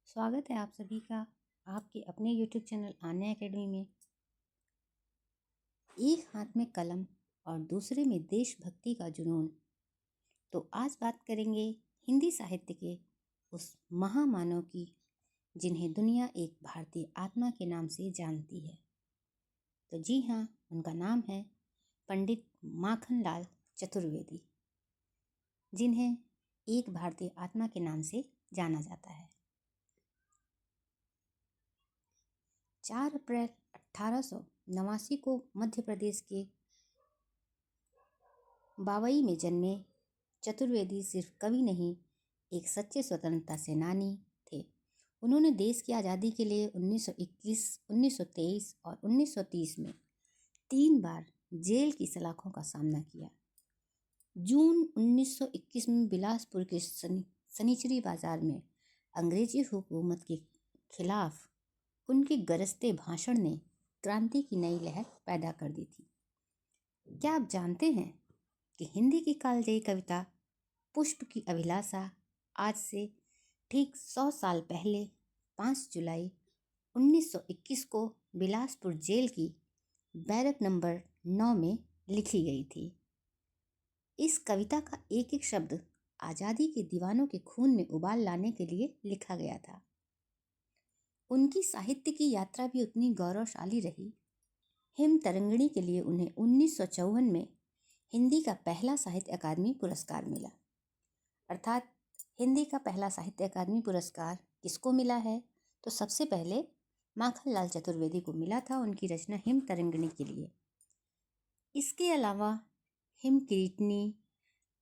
स्वागत है आप सभी का आपके अपने YouTube चैनल आन्या एकेडमी में। एक हाथ में कलम और दूसरे में देशभक्ति का जुनून। तो आज बात करेंगे हिंदी साहित्य के उस महामानव की जिन्हें दुनिया एक भारतीय आत्मा के नाम से जानती है। तो जी हाँ, उनका नाम है पंडित माखनलाल चतुर्वेदी, जिन्हें एक भारतीय आत्मा के नाम से जाना जाता है। 4 अप्रैल 1889 को मध्य प्रदेश के बावई में जन्मे चतुर्वेदी सिर्फ कवि नहीं, एक सच्चे स्वतंत्रता सेनानी थे। उन्होंने देश की आज़ादी के लिए 1921, 1923 और 1930 में 3 बार जेल की सलाखों का सामना किया। जून 1921 में बिलासपुर के सनीचरी बाजार में अंग्रेजी हुकूमत के खिलाफ उनके गरजते भाषण ने क्रांति की नई लहर पैदा कर दी थी। क्या आप जानते हैं कि हिंदी की कालजयी कविता पुष्प की अभिलाषा आज से ठीक 100 साल पहले 5 जुलाई 1921 को बिलासपुर जेल की बैरक नंबर 9 में लिखी गई थी। इस कविता का एक एक शब्द आज़ादी के दीवानों के खून में उबाल लाने के लिए लिखा गया था। उनकी साहित्य की यात्रा भी उतनी गौरवशाली रही। हिम तरंगिणी के लिए उन्हें 1954 में हिंदी का पहला साहित्य अकादमी पुरस्कार मिला। अर्थात हिंदी का पहला साहित्य अकादमी पुरस्कार किसको मिला है? तो सबसे पहले माखनलाल चतुर्वेदी को मिला था, उनकी रचना हिम तरंगिणी के लिए। इसके अलावा हिम किरीटनी,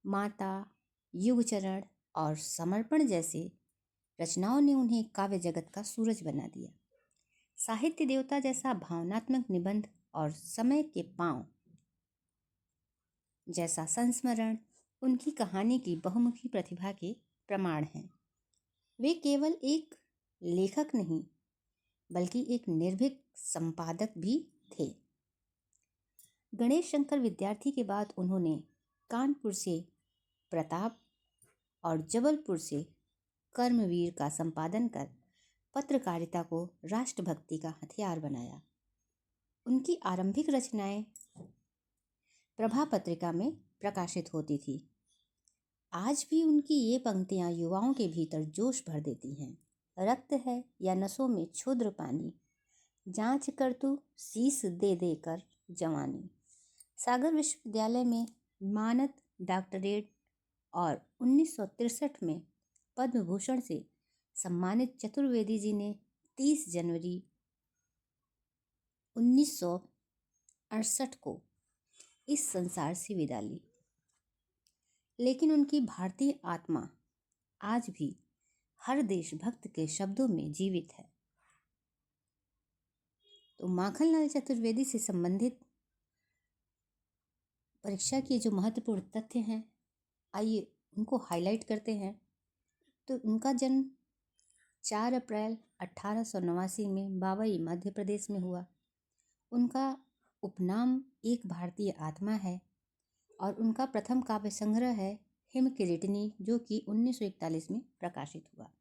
माता, युगचरण और समर्पण जैसे रचनाओं ने उन्हें काव्य जगत का सूरज बना दिया। साहित्य देवता जैसा भावनात्मक निबंध और समय के पांव जैसा संस्मरण उनकी कहानी की बहुमुखी प्रतिभा के प्रमाण हैं। वे केवल एक लेखक नहीं बल्कि एक निर्भीक संपादक भी थे। गणेश शंकर विद्यार्थी के बाद उन्होंने कानपुर से प्रताप और जबलपुर से कर्मवीर का संपादन कर पत्रकारिता को राष्ट्रभक्ति का हथियार बनाया। उनकी आरंभिक रचनाएं प्रभा पत्रिका में प्रकाशित होती थी। आज भी उनकी ये पंक्तियां युवाओं के भीतर जोश भर देती हैं। रक्त है या नसों में क्षुद्र पानी, जांच कर तू शीश दे देकर जवानी। सागर विश्वविद्यालय में मानद डॉक्टरेट और 1963 में पद्म भूषण से सम्मानित चतुर्वेदी जी ने 30 जनवरी 1968 को इस संसार से विदा ली। लेकिन उनकी भारतीय आत्मा आज भी हर देशभक्त के शब्दों में जीवित है। तो माखनलाल चतुर्वेदी से संबंधित परीक्षा के जो महत्वपूर्ण तथ्य हैं, आइए उनको हाईलाइट करते हैं। तो उनका जन्म 4 अप्रैल 1889 में बावई मध्य प्रदेश में हुआ। उनका उपनाम एक भारतीय आत्मा है और उनका प्रथम काव्य संग्रह है हिम किरीटनी, जो कि 1941 में प्रकाशित हुआ।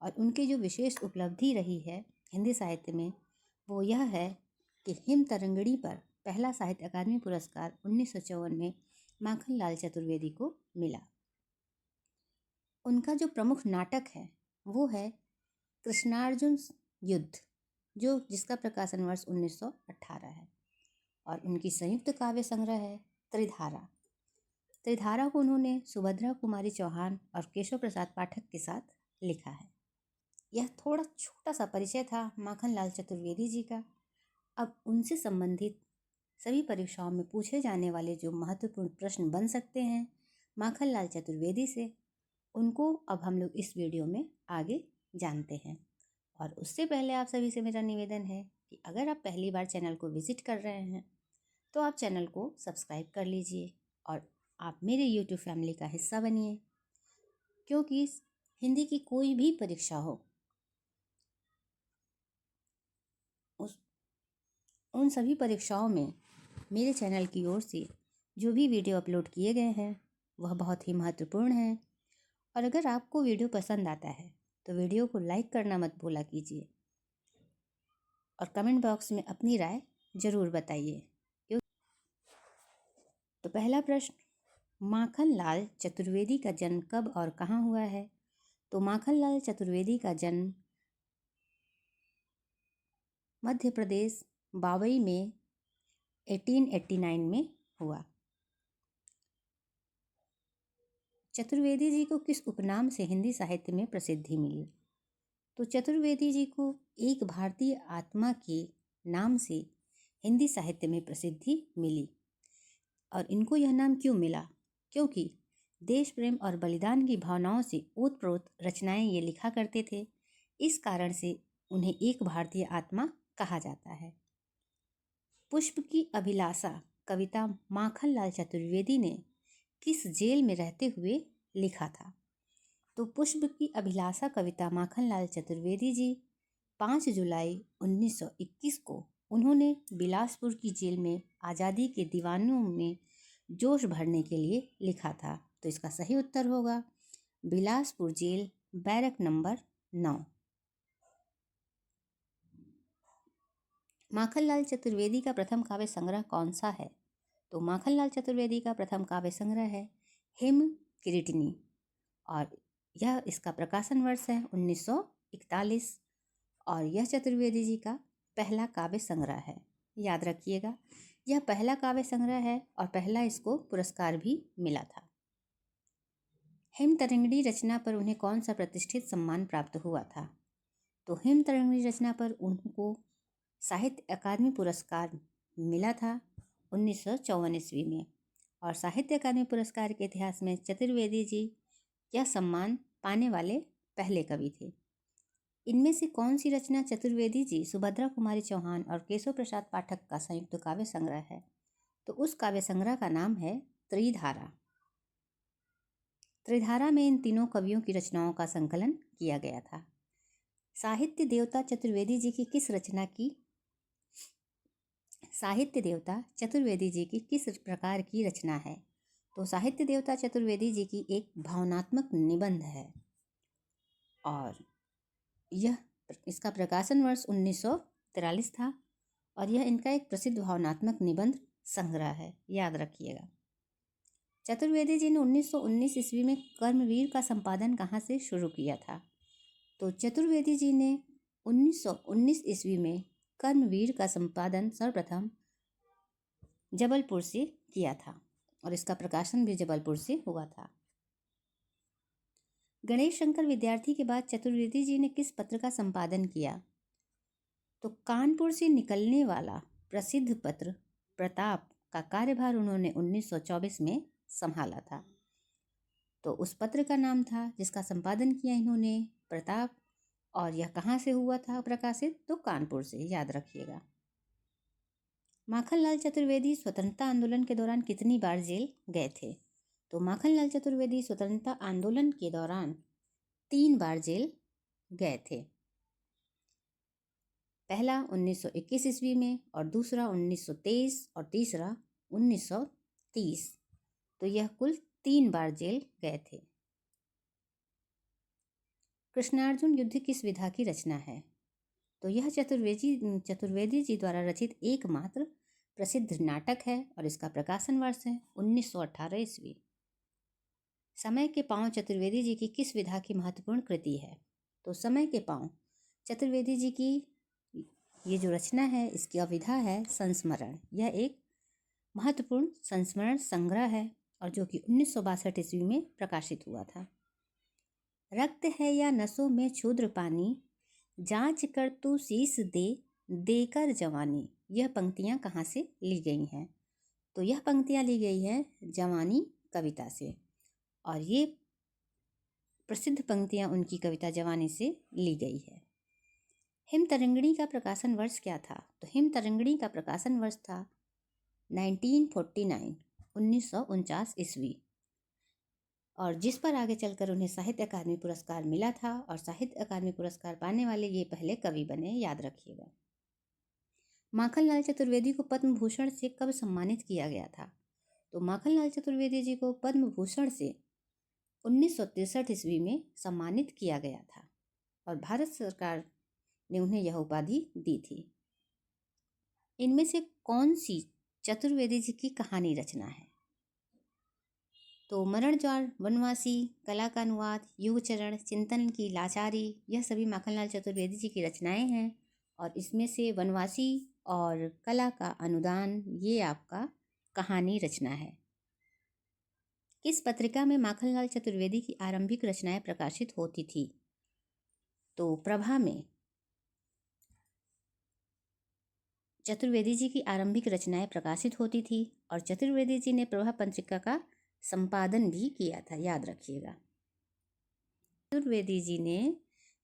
और उनकी जो विशेष उपलब्धि रही है हिंदी साहित्य में वो यह है कि हिम तरंगिणी पर पहला साहित्य अकादमी पुरस्कार 1954 में माखनलाल चतुर्वेदी को मिला। उनका जो प्रमुख नाटक है वो है कृष्णार्जुन युद्ध, जिसका प्रकाशन वर्ष 1918 है। और उनकी संयुक्त काव्य संग्रह है त्रिधारा। त्रिधारा को उन्होंने सुभद्रा कुमारी चौहान और केशव प्रसाद पाठक के साथ लिखा है। यह थोड़ा छोटा सा परिचय था माखनलाल चतुर्वेदी जी का। अब उनसे संबंधित सभी परीक्षाओं में पूछे जाने वाले जो महत्वपूर्ण प्रश्न बन सकते हैं माखनलाल चतुर्वेदी से, उनको अब हम लोग इस वीडियो में आगे जानते हैं। और उससे पहले आप सभी से मेरा निवेदन है कि अगर आप पहली बार चैनल को विजिट कर रहे हैं तो आप चैनल को सब्सक्राइब कर लीजिए और आप मेरे YouTube फैमिली का हिस्सा बनिए, क्योंकि हिंदी की कोई भी परीक्षा हो उन सभी परीक्षाओं में मेरे चैनल की ओर से जो भी वीडियो अपलोड किए गए हैं वह बहुत ही महत्वपूर्ण हैं और अगर आपको वीडियो पसंद आता है तो वीडियो को लाइक करना मत भूला कीजिए और कमेंट बॉक्स में अपनी राय ज़रूर बताइए। तो पहला प्रश्न, माखनलाल चतुर्वेदी का जन्म कब और कहाँ हुआ है? तो माखनलाल चतुर्वेदी का जन्म मध्य प्रदेश बावई में 1889 में हुआ। चतुर्वेदी जी को किस उपनाम से हिंदी साहित्य में प्रसिद्धि मिली? तो चतुर्वेदी जी को एक भारतीय आत्मा के नाम से हिंदी साहित्य में प्रसिद्धि मिली। और इनको यह नाम क्यों मिला? क्योंकि देश प्रेम और बलिदान की भावनाओं से ओतप्रोत रचनाएं ये लिखा करते थे। इस कारण से उन्हें एक भारतीय आत्मा कहा जाता है। पुष्प की अभिलाषा कविता माखनलाल चतुर्वेदी ने किस जेल में रहते हुए लिखा था? तो पुष्प की अभिलाषा कविता माखनलाल चतुर्वेदी जी 5 जुलाई 1921 को उन्होंने बिलासपुर की जेल में आज़ादी के दीवानों में जोश भरने के लिए लिखा था। तो इसका सही उत्तर होगा Bilaspur jail, barrack number 9। Makhanlal Chaturvedi का प्रथम काव्य संग्रह कौन सा है? तो माखनलाल चतुर्वेदी का प्रथम काव्य संग्रह है हिम किरीटिनी और यह इसका प्रकाशन वर्ष है 1941 और यह चतुर्वेदी जी का पहला काव्य संग्रह है। याद रखिएगा, यह पहला काव्य संग्रह है और पहला इसको पुरस्कार भी मिला था। हिमतरंगिणी रचना पर उन्हें कौन सा प्रतिष्ठित सम्मान प्राप्त हुआ था? तो हिमतरंगिणी रचना पर उनको साहित्य अकादमी पुरस्कार मिला था 1954 ईस्वी में और साहित्य अकादमी पुरस्कार के इतिहास में चतुर्वेदी जी यह सम्मान पाने वाले पहले कवि थे। इनमें से कौन सी रचना चतुर्वेदी जी, सुभद्रा कुमारी चौहान और केशव प्रसाद पाठक का संयुक्त काव्य संग्रह है? तो उस काव्य संग्रह का नाम है त्रिधारा। त्रिधारा में इन तीनों कवियों की रचनाओं का संकलन किया गया था। साहित्य देवता चतुर्वेदी जी की किस रचना की साहित्य देवता चतुर्वेदी जी की किस प्रकार की रचना है? तो साहित्य देवता चतुर्वेदी जी की एक भावनात्मक निबंध है और यह इसका प्रकाशन वर्ष 1943 था और यह इनका एक प्रसिद्ध भावनात्मक निबंध संग्रह है। याद रखिएगा। चतुर्वेदी जी ने 1919 ईस्वी में कर्मवीर का संपादन कहाँ से शुरू किया था? तो चतुर्वेदी जी ने 1919 ईस्वी में कर्मवीर का संपादन सर्वप्रथम जबलपुर से किया था और इसका प्रकाशन भी जबलपुर से हुआ था। गणेश शंकर विद्यार्थी के बाद चतुर्वेदी जी ने किस पत्र का संपादन किया? तो कानपुर से निकलने वाला प्रसिद्ध पत्र प्रताप का कार्यभार उन्होंने 1924 में संभाला था। तो उस पत्र का नाम था जिसका संपादन किया इन्होंने प्रताप और यह कहाँ से हुआ था प्रकाशित? तो कानपुर से। याद रखिएगा। माखनलाल चतुर्वेदी स्वतंत्रता आंदोलन के दौरान कितनी बार जेल गए थे? तो माखनलाल चतुर्वेदी स्वतंत्रता आंदोलन के दौरान 3 बार जेल गए थे। पहला 1921 ईस्वी में और दूसरा 1923 और तीसरा 1930। तो यह कुल 3 बार जेल गए थे। कृष्णार्जुन युद्ध किस विधा की रचना है? तो यह चतुर्वेदी जी द्वारा रचित एकमात्र प्रसिद्ध नाटक है और इसका प्रकाशन वर्ष है 1918 ईस्वी। समय के पाँव चतुर्वेदी जी की किस विधा की महत्वपूर्ण कृति है? तो समय के पाँव चतुर्वेदी जी की ये जो रचना है इसकी विधा है संस्मरण। यह एक महत्वपूर्ण संस्मरण संग्रह है और जो कि 1962 ईस्वी में प्रकाशित हुआ था। रक्त है या नसों में क्षुद्र पानी, जांच कर तू शीस दे देकर जवानी। यह पंक्तियां कहाँ से ली गई हैं? तो यह पंक्तियां ली गई हैं जवानी कविता से और ये प्रसिद्ध पंक्तियां उनकी कविता जवानी से ली गई है। हिमतरंगिणी का प्रकाशन वर्ष क्या था? तो हिमतरंगिणी का प्रकाशन वर्ष था 1949 ईस्वी और जिस पर आगे चलकर उन्हें साहित्य अकादमी पुरस्कार मिला था और साहित्य अकादमी पुरस्कार पाने वाले ये पहले कवि बने। याद रखिएगा। माखनलाल चतुर्वेदी को पद्म भूषण से कब सम्मानित किया गया था? तो माखनलाल चतुर्वेदी जी को पद्म भूषण से 1963 ईस्वी में सम्मानित किया गया था और भारत सरकार ने उन्हें यह उपाधि दी थी। इनमें से कौन सी चतुर्वेदी जी की कहानी रचना है? तो मरण ज्वार, वनवासी, कला का अनुवाद, युगचरण, चिंतन की लाचारी, यह सभी माखनलाल चतुर्वेदी जी की रचनाएं हैं। और इसमें से वनवासी और कला का अनुदान ये आपका कहानी रचना है। किस पत्रिका में माखनलाल चतुर्वेदी की आरंभिक रचनाएं प्रकाशित होती थी? तो प्रभा में चतुर्वेदी जी की आरंभिक रचनाएं प्रकाशित होती थी और चतुर्वेदी जी ने प्रभा पत्रिका का संपादन भी किया था, याद रखिएगा। चतुर्वेदी जी ने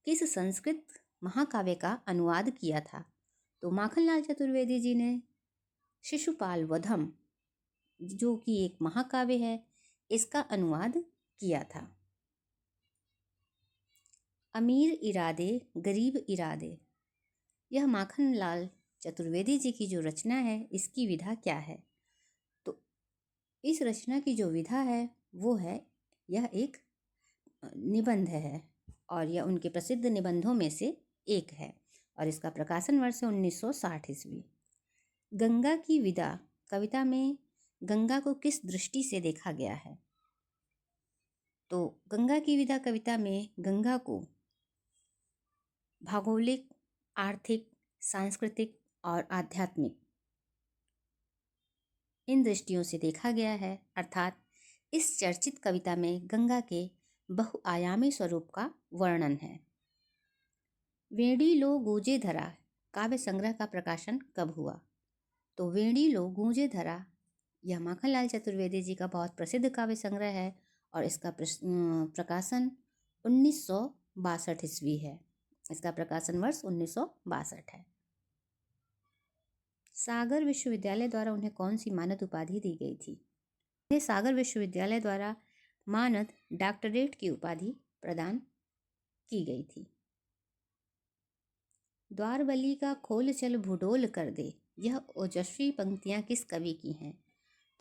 किस संस्कृत महाकाव्य का अनुवाद किया था? तो माखनलाल चतुर्वेदी जी ने शिशुपाल वधम, जो कि एक महाकाव्य है, इसका अनुवाद किया था। अमीर इरादे गरीब इरादे, यह माखनलाल चतुर्वेदी जी की जो रचना है, इसकी विधा क्या है? तो इस रचना की जो विधा है वो है, यह एक निबंध है और यह उनके प्रसिद्ध निबंधों में से एक है और इसका प्रकाशन वर्ष है 1960 ईस्वी। गंगा की विदा कविता में गंगा को किस दृष्टि से देखा गया है? तो गंगा की विदा कविता में गंगा को भौगोलिक, आर्थिक, सांस्कृतिक और आध्यात्मिक, इन दृष्टियों से देखा गया है। अर्थात इस चर्चित कविता में गंगा के बहुआयामी स्वरूप का वर्णन है। वेणी लो गूंजे धरा काव्य संग्रह का प्रकाशन कब हुआ? तो वेणी लो गूंजे धरा यह माखनलाल चतुर्वेदी जी का बहुत प्रसिद्ध काव्य संग्रह है और इसका प्रकाशन 1962 ईस्वी है। इसका प्रकाशन वर्ष 1962 है। सागर विश्वविद्यालय द्वारा उन्हें कौन सी मानद उपाधि दी गई थी? उन्हें सागर विश्वविद्यालय द्वारा मानद डॉक्टरेट की उपाधि प्रदान की गई थी। द्वारबली का खोल चल भूडोल कर दे, यह ओजस्वी पंक्तियां किस कवि की हैं?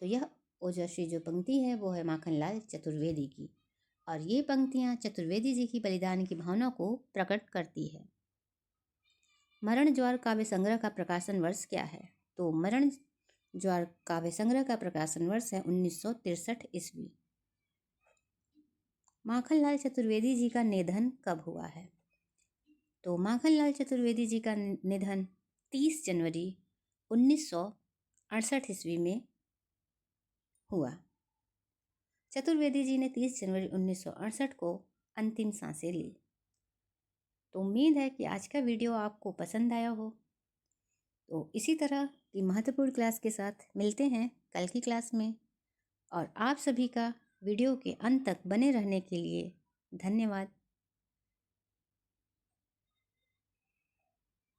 तो यह ओजस्वी जो पंक्ति है वो है माखनलाल चतुर्वेदी की और ये पंक्तियां चतुर्वेदी जी की बलिदान की भावना को प्रकट करती है। मरण ज्वार काव्य संग्रह का प्रकाशन वर्ष क्या है? तो मरण ज्वार काव्य संग्रह का प्रकाशन वर्ष है 1963 ईस्वी। माखनलाल चतुर्वेदी जी का निधन कब हुआ है? तो माखनलाल चतुर्वेदी जी का निधन 30 जनवरी 1968 ईस्वी में हुआ। चतुर्वेदी जी ने 30 जनवरी 1968 को अंतिम सांसें ली। तो उम्मीद है कि आज का वीडियो आपको पसंद आया हो। तो इसी तरह की महत्वपूर्ण क्लास के साथ मिलते हैं कल की क्लास में और आप सभी का वीडियो के अंत तक बने रहने के लिए धन्यवाद।